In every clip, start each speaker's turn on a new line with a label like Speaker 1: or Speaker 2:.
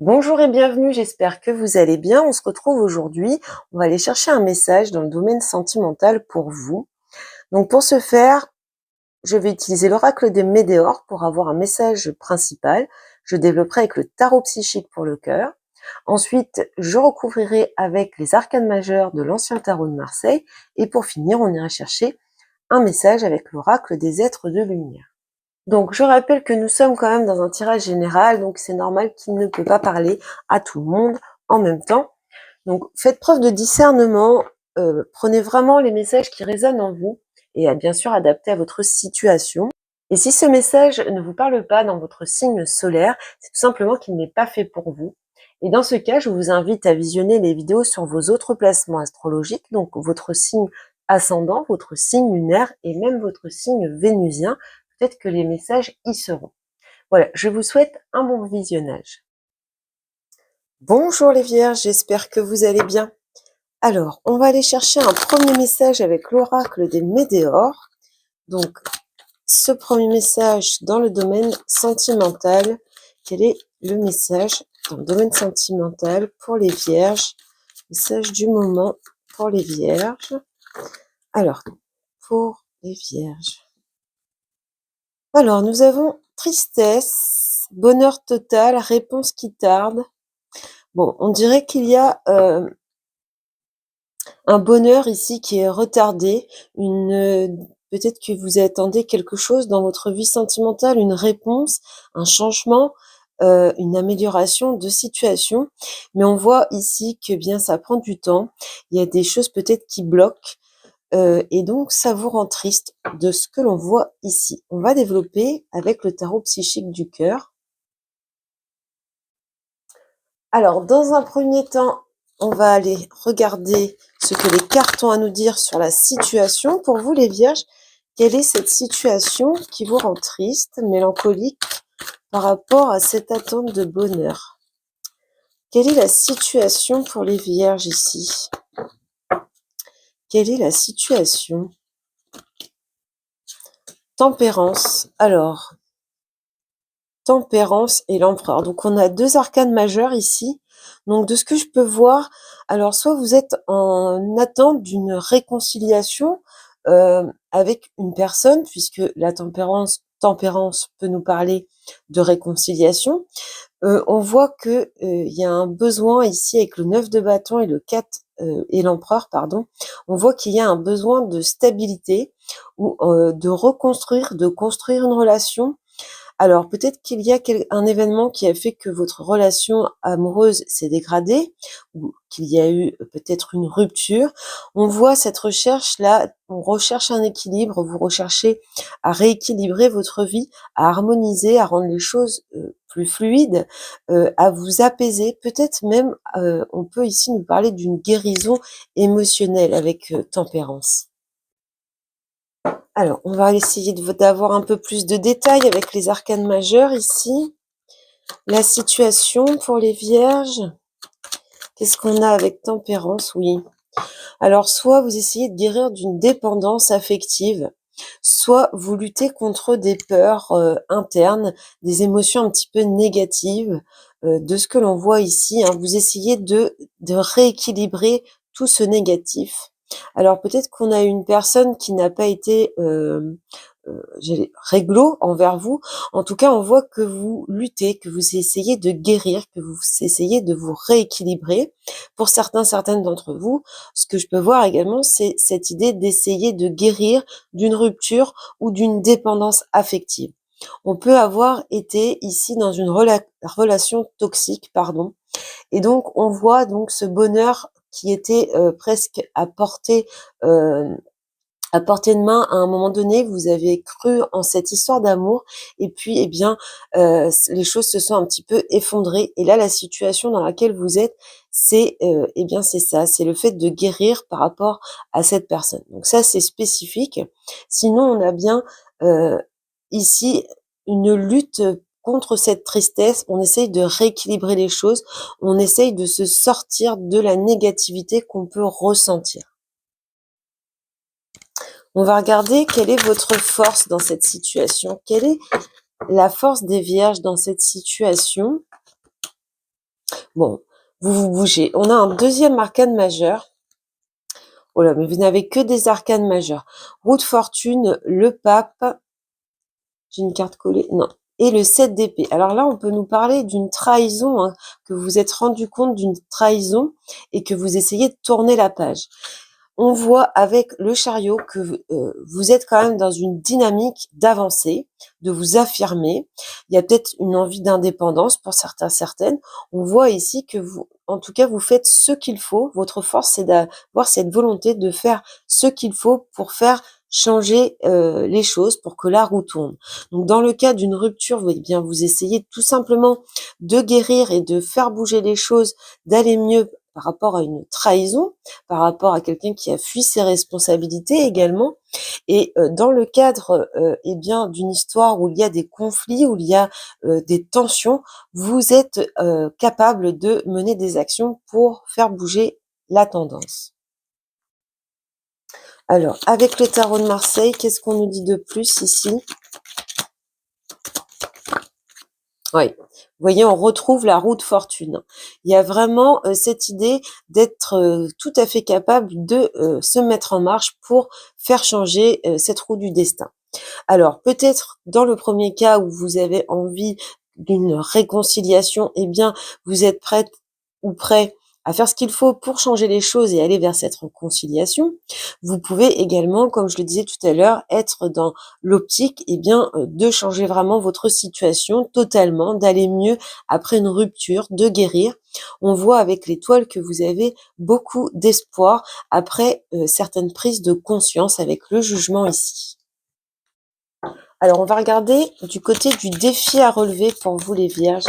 Speaker 1: Bonjour et bienvenue, j'espère que vous allez bien. On se retrouve aujourd'hui, on va aller chercher un message dans le domaine sentimental pour vous. Donc pour ce faire, je vais utiliser l'oracle des Médéors pour avoir un message principal. Je développerai avec le tarot psychique pour le cœur. Ensuite, je recouvrirai avec les arcanes majeures de l'ancien tarot de Marseille. Et pour finir, on ira chercher un message avec l'oracle des êtres de lumière. Donc, je rappelle que nous sommes quand même dans un tirage général, donc c'est normal qu'il ne peut pas parler à tout le monde en même temps. Donc, faites preuve de discernement, prenez vraiment les messages qui résonnent en vous et bien sûr adaptés à votre situation. Et si ce message ne vous parle pas dans votre signe solaire, c'est tout simplement qu'il n'est pas fait pour vous. Et dans ce cas, je vous invite à visionner les vidéos sur vos autres placements astrologiques, donc votre signe ascendant, votre signe lunaire et même votre signe vénusien. Peut-être que les messages y seront. Voilà, je vous souhaite un bon visionnage. Bonjour les vierges, j'espère que vous allez bien. Alors, on va aller chercher un premier message avec l'oracle des Médéors. Donc, ce premier message dans le domaine sentimental, quel est le message dans le domaine sentimental pour les vierges? Message du moment pour les vierges. Alors, pour les vierges. Alors, nous avons tristesse, bonheur total, réponse qui tarde. Bon, on dirait qu'il y a un bonheur ici qui est retardé, peut-être que vous attendez quelque chose dans votre vie sentimentale, une réponse, un changement, une amélioration de situation. Mais on voit ici que bien ça prend du temps. Il y a des choses peut-être qui bloquent. Et donc, ça vous rend triste de ce que l'on voit ici. On va développer avec le tarot psychique du cœur. Alors, dans un premier temps, on va aller regarder ce que les cartes ont à nous dire sur la situation. Pour vous, les vierges, quelle est cette situation qui vous rend triste, mélancolique, par rapport à cette attente de bonheur? Quelle est la situation pour les vierges ici? Quelle est la situation? Tempérance. Alors, Tempérance et l'empereur. Donc on a deux arcanes majeurs ici. Donc de ce que je peux voir, alors soit vous êtes en attente d'une réconciliation avec une personne, puisque la tempérance peut nous parler de réconciliation. On voit que il y a un besoin ici avec le 9 de bâton et le 4 et l'empereur, pardon. On voit qu'il y a un besoin de stabilité ou de reconstruire, de construire une relation. Alors peut-être qu'il y a un événement qui a fait que votre relation amoureuse s'est dégradée ou qu'il y a eu peut-être une rupture. On voit cette recherche-là, on recherche un équilibre, vous recherchez à rééquilibrer votre vie, à harmoniser, à rendre les choses plus fluides, à vous apaiser. Peut-être même, on peut ici nous parler d'une guérison émotionnelle avec tempérance. Alors, on va essayer d'avoir un peu plus de détails avec les arcanes majeures ici. La situation pour les vierges. Qu'est-ce qu'on a avec tempérance? Oui. Alors, soit vous essayez de guérir d'une dépendance affective, soit vous luttez contre des peurs internes, des émotions un petit peu négatives, de ce que l'on voit ici. Hein. Vous essayez de rééquilibrer tout ce négatif. Alors peut-être qu'on a une personne qui n'a pas été réglo envers vous. En tout cas, on voit que vous luttez, que vous essayez de guérir, que vous essayez de vous rééquilibrer. Pour certaines d'entre vous, ce que je peux voir également, c'est cette idée d'essayer de guérir d'une rupture ou d'une dépendance affective. On peut avoir été ici dans une relation toxique, pardon, et donc on voit donc ce bonheur qui était presque à portée de main. À un moment donné, vous avez cru en cette histoire d'amour et puis, eh bien, les choses se sont un petit peu effondrées. Et là, la situation dans laquelle vous êtes, c'est, eh bien, c'est ça, c'est le fait de guérir par rapport à cette personne. Donc ça, c'est spécifique. Sinon, on a bien ici une lutte contre cette tristesse. On essaye de rééquilibrer les choses. On essaye de se sortir de la négativité qu'on peut ressentir. On va regarder quelle est votre force dans cette situation. Quelle est la force des vierges dans cette situation? Bon, vous bougez. On a un deuxième arcane majeur. Oh là, mais vous n'avez que des arcanes majeurs. Roue de fortune, le pape. J'ai une carte collée. Non. Et le 7 d'épée. Alors là, on peut nous parler d'une trahison, hein, que vous vous êtes rendu compte d'une trahison et que vous essayez de tourner la page. On voit avec le chariot que vous êtes quand même dans une dynamique d'avancer, de vous affirmer. Il y a peut-être une envie d'indépendance pour certains, certaines. On voit ici que vous, en tout cas, vous faites ce qu'il faut. Votre force, c'est d'avoir cette volonté de faire ce qu'il faut pour faire changer les choses, pour que la roue tourne. Donc, dans le cas d'une rupture, eh bien, vous essayez tout simplement de guérir et de faire bouger les choses, d'aller mieux par rapport à une trahison, par rapport à quelqu'un qui a fui ses responsabilités également. Et dans le cadre eh bien d'une histoire où il y a des conflits, où il y a des tensions, vous êtes capable de mener des actions pour faire bouger la tendance. Alors, avec le tarot de Marseille, qu'est-ce qu'on nous dit de plus ici? Oui, vous voyez, on retrouve la roue de fortune. Il y a vraiment cette idée d'être tout à fait capable de se mettre en marche pour faire changer cette roue du destin. Alors, peut-être dans le premier cas où vous avez envie d'une réconciliation, eh bien, vous êtes prête ou prêt à faire ce qu'il faut pour changer les choses et aller vers cette réconciliation. Vous pouvez également, comme je le disais tout à l'heure, être dans l'optique, eh bien, de changer vraiment votre situation totalement, d'aller mieux après une rupture, de guérir. On voit avec l'étoile que vous avez beaucoup d'espoir après certaines prises de conscience avec le jugement ici. Alors, on va regarder du côté du défi à relever pour vous, les Vierges.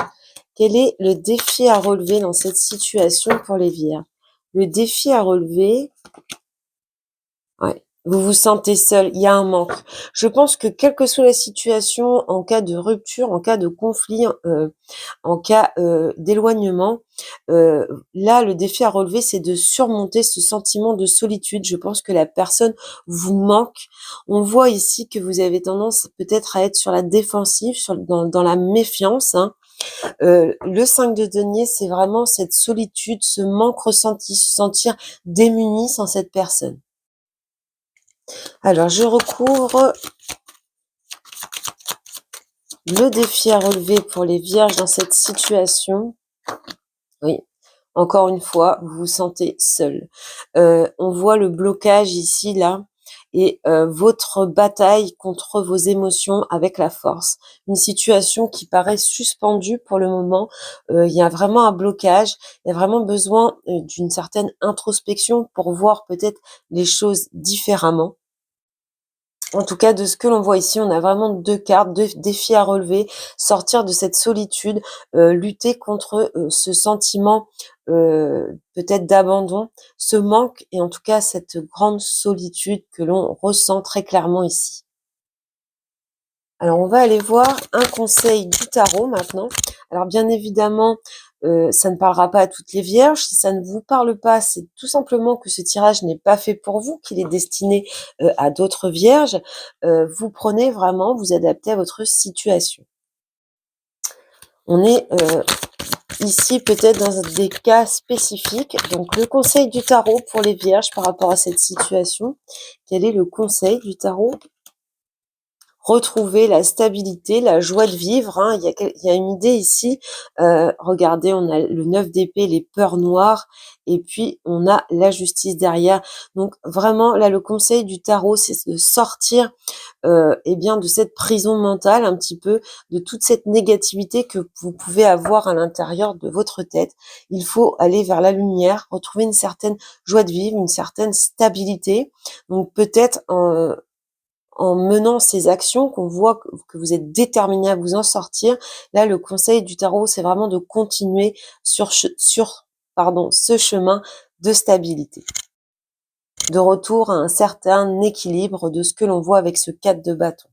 Speaker 1: Quel est le défi à relever dans cette situation pour les Vierges? Le défi à relever, ouais, vous vous sentez seul, il y a un manque. Je pense que quelle que soit la situation, en cas de rupture, en cas de conflit, en cas d'éloignement, là, le défi à relever, c'est de surmonter ce sentiment de solitude. Je pense que la personne vous manque. On voit ici que vous avez tendance peut-être à être sur la défensive, dans la méfiance, hein. Le 5 de denier, c'est vraiment cette solitude, ce manque ressenti, se sentir démuni sans cette personne. Alors, je recouvre le défi à relever pour les Vierges dans cette situation. Oui, encore une fois, vous vous sentez seul. On voit le blocage ici, là, et votre bataille contre vos émotions avec la force. Une situation qui paraît suspendue pour le moment. Il y a vraiment un blocage. Il y a vraiment besoin d'une certaine introspection pour voir peut-être les choses différemment. En tout cas, de ce que l'on voit ici, on a vraiment deux cartes, deux défis à relever, sortir de cette solitude, lutter contre ce sentiment peut-être d'abandon, ce manque et en tout cas cette grande solitude que l'on ressent très clairement ici. Alors, on va aller voir un conseil du tarot maintenant. Alors, bien évidemment, ça ne parlera pas à toutes les vierges. Si ça ne vous parle pas, c'est tout simplement que ce tirage n'est pas fait pour vous, qu'il est destiné à d'autres vierges. Vous prenez vraiment, vous adaptez à votre situation. On est ici peut-être dans des cas spécifiques. Donc, le conseil du tarot pour les vierges par rapport à cette situation. Quel est le conseil du tarot ? Retrouver la stabilité, la joie de vivre, hein. Il y a une idée ici, regardez, on a le 9 d'épée, les peurs noires, et puis on a la justice derrière. Donc vraiment, là, le conseil du tarot, c'est de sortir eh bien, de cette prison mentale un petit peu, de toute cette négativité que vous pouvez avoir à l'intérieur de votre tête. Il faut aller vers la lumière, retrouver une certaine joie de vivre, une certaine stabilité. Donc peut-être en menant ces actions qu'on voit que vous êtes déterminé à vous en sortir. Là, le conseil du tarot, c'est vraiment de continuer sur ce chemin de stabilité, de retour à un certain équilibre de ce que l'on voit avec ce 4 de bâton.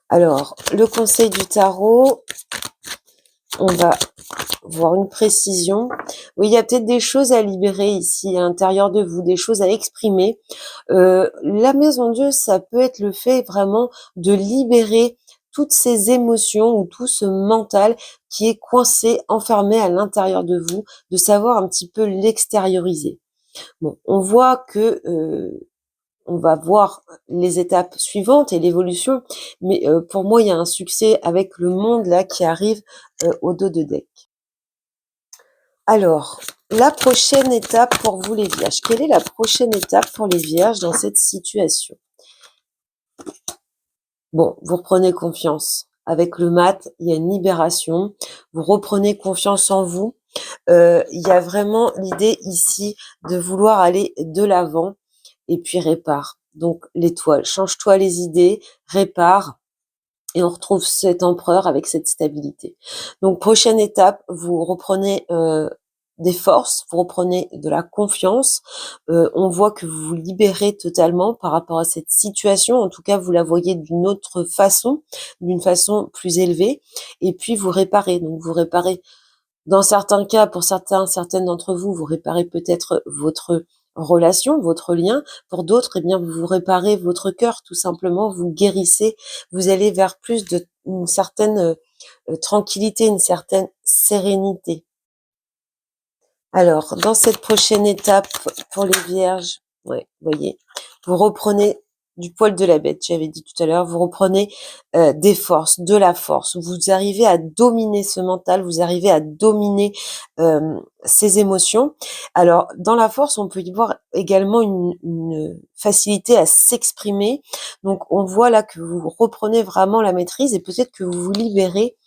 Speaker 1: Alors, le conseil du tarot, on va voir une précision. Oui, il y a peut-être des choses à libérer ici à l'intérieur de vous, des choses à exprimer. La maison Dieu, ça peut être le fait vraiment de libérer toutes ces émotions ou tout ce mental qui est coincé, enfermé à l'intérieur de vous, de savoir un petit peu l'extérioriser. Bon, on voit que on va voir les étapes suivantes et l'évolution, mais pour moi, il y a un succès avec le monde là qui arrive au dos de deck. Alors, la prochaine étape pour vous les Vierges. Quelle est la prochaine étape pour les Vierges dans cette situation? Bon, vous reprenez confiance. Avec le mat, il y a une libération. Vous reprenez confiance en vous. Il y a vraiment l'idée ici de vouloir aller de l'avant et puis répare. Donc l'étoile, change-toi les idées, répare. Et on retrouve cet empereur avec cette stabilité. Donc prochaine étape, vous reprenez des forces, vous reprenez de la confiance. On voit que vous vous libérez totalement par rapport à cette situation. En tout cas, vous la voyez d'une autre façon, d'une façon plus élevée. Et puis vous réparez. Donc vous réparez dans certains cas, pour certaines d'entre vous, vous réparez peut-être votre relation, votre lien. Pour d'autres, eh bien, vous réparez votre cœur, tout simplement. Vous guérissez. Vous allez vers plus une certaine tranquillité, une certaine sérénité. Alors, dans cette prochaine étape pour les Vierges, ouais, voyez, vous reprenez du poil de la bête, j'avais dit tout à l'heure, vous reprenez des forces, de la force, vous arrivez à dominer ce mental, vous arrivez à dominer ces émotions. Alors, dans la force, on peut y voir également une facilité à s'exprimer. Donc, on voit là que vous reprenez vraiment la maîtrise et peut-être que vous vous libérez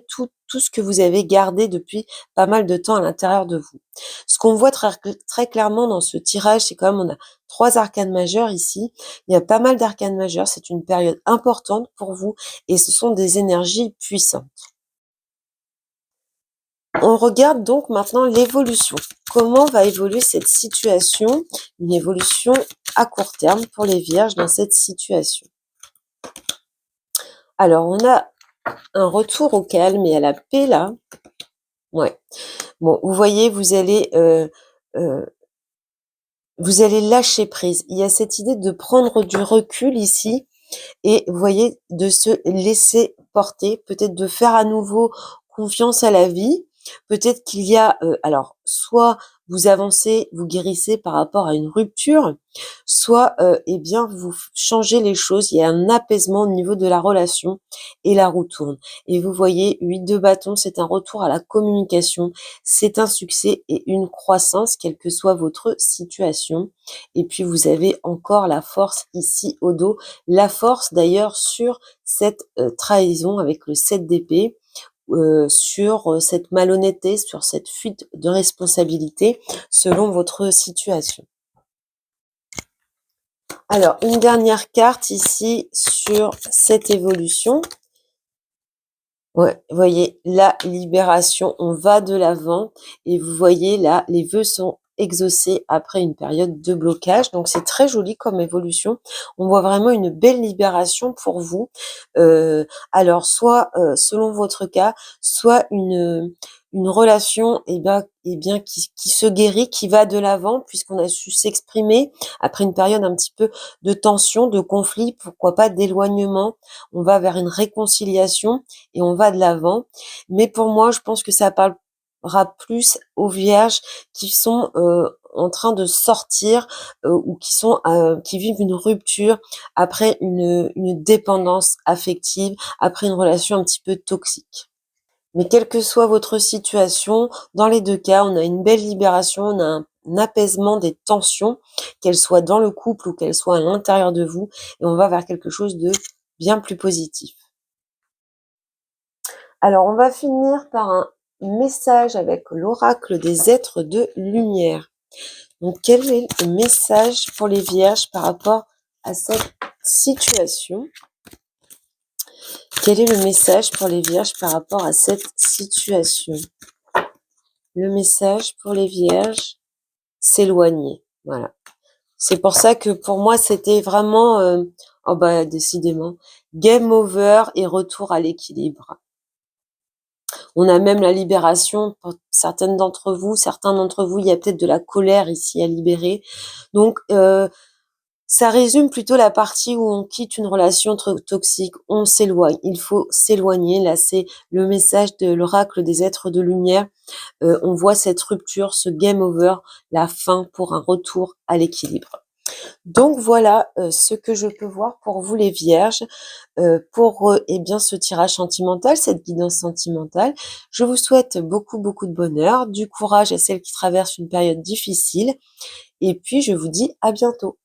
Speaker 1: tout ce que vous avez gardé depuis pas mal de temps à l'intérieur de vous. Ce qu'on voit très clairement dans ce tirage, c'est quand même on a 3 arcanes majeures ici. Il y a pas mal d'arcanes majeures. C'est une période importante pour vous et ce sont des énergies puissantes. On regarde donc maintenant l'évolution. Comment va évoluer cette situation? Une évolution à court terme pour les Vierges dans cette situation. Alors, on a un retour au calme et à la paix là. Ouais. Bon, vous voyez, vous allez lâcher prise. Il y a cette idée de prendre du recul ici et vous voyez, de se laisser porter, peut-être de faire à nouveau confiance à la vie. Peut-être qu'il y a, alors, soit vous avancez, vous guérissez par rapport à une rupture, soit, eh bien, vous changez les choses. Il y a un apaisement au niveau de la relation et la roue tourne. Et vous voyez, 8 de bâton, c'est un retour à la communication, c'est un succès et une croissance, quelle que soit votre situation. Et puis, vous avez encore la force ici au dos, la force d'ailleurs sur cette trahison avec le 7 d'épée, sur cette malhonnêteté, sur cette fuite de responsabilité selon votre situation. Alors, une dernière carte ici sur cette évolution. Ouais, vous voyez, la libération, on va de l'avant et vous voyez là, les vœux sont exaucés après une période de blocage. Donc, c'est très joli comme évolution. On voit vraiment une belle libération pour vous. Alors, soit selon votre cas, soit une relation qui se guérit, qui va de l'avant puisqu'on a su s'exprimer après une période un petit peu de tension, de conflit, pourquoi pas d'éloignement. On va vers une réconciliation et on va de l'avant. Mais pour moi, je pense que ça parlera plus aux vierges qui sont en train de sortir ou qui vivent une rupture après une dépendance affective, après une relation un petit peu toxique. Mais quelle que soit votre situation, dans les deux cas, on a une belle libération, on a un apaisement des tensions, qu'elles soient dans le couple ou qu'elles soient à l'intérieur de vous, et on va vers quelque chose de bien plus positif. Alors, on va finir par un message avec l'oracle des êtres de lumière. Donc, quel est le message pour les vierges par rapport à cette situation? Quel est le message pour les vierges par rapport à cette situation? Le message pour les vierges, s'éloigner. Voilà. C'est pour ça que pour moi, c'était vraiment, oh bah décidément, game over et retour à l'équilibre. On a même la libération pour certains d'entre vous, il y a peut-être de la colère ici à libérer. Donc, Ça résume plutôt la partie où on quitte une relation toxique, on s'éloigne. Il faut s'éloigner. Là, c'est le message de l'oracle des êtres de lumière. On voit cette rupture, ce game over, la fin pour un retour à l'équilibre. Donc voilà ce que je peux voir pour vous les vierges, pour eh bien ce tirage sentimental, cette guidance sentimentale. Je vous souhaite beaucoup, beaucoup de bonheur, du courage à celles qui traversent une période difficile et puis je vous dis à bientôt.